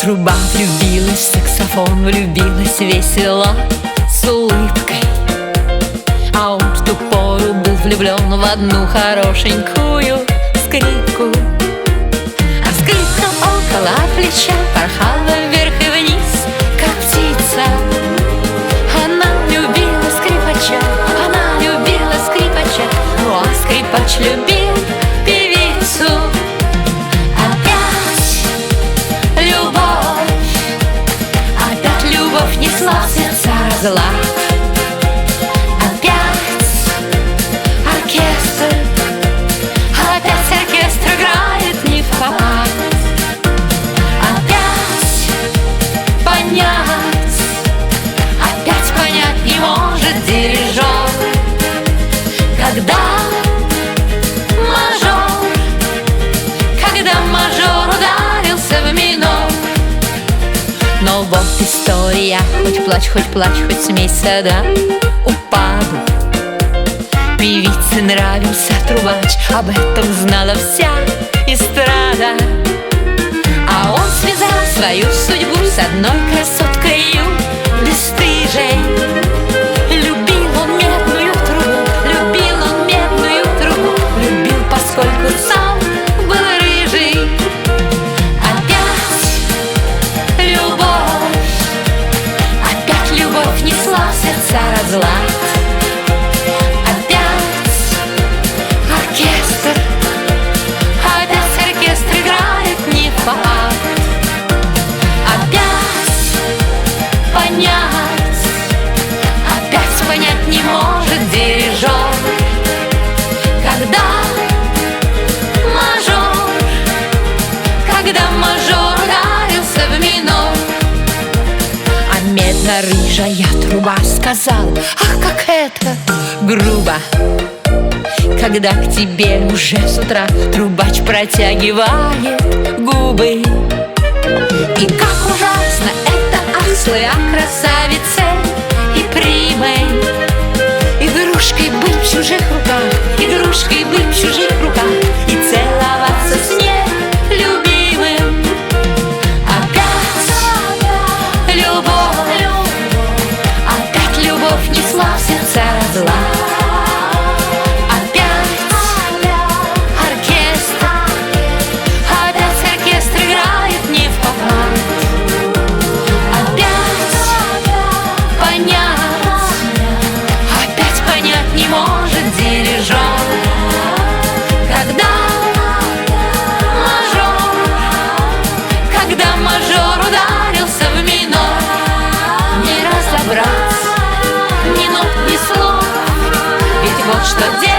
Труба влюбилась, саксофон влюбилась весело, с улыбкой. А он в ту пору был влюблен в одну хорошенькую скрипку. А скрипка около плеча порхала вверх и вниз, как птица. Она любила скрипача, она любила скрипача, ну а скрипач любил певицу. Опять любовь несла в сердца разлад. Опять оркестр играет не в попад. Опять понять не может дирижер, когда мажор ударился в минор. Но вот история, хоть плачь, хоть смейся, да, упаду. Певице нравился трубач, об этом знала вся эстрада. А он связал свою судьбу с одной красоткою бесстыжей. Любил он медную трубу, любил, поскольку сам был рыжий. Опять любовь несла в сердца разлад. Оркестр играет не в попад. Опять понять не может дирижер, когда мажор ударился в минор. А медно-рыжая труба сказала: ах, как это грубо, когда к тебе уже с утра трубач протягивает губы. И как ужасно это, ах, слыя красавице и примой, игрушкой быть в чужих руках и целоваться с нелюбимым. Опять любовь несла в сердца разлад. Оркестр играет не в попад. Опять понять не может дирижер, когда мажор ударился в минор. Не разобрать ни нот, ни слов, ведь вот что делать.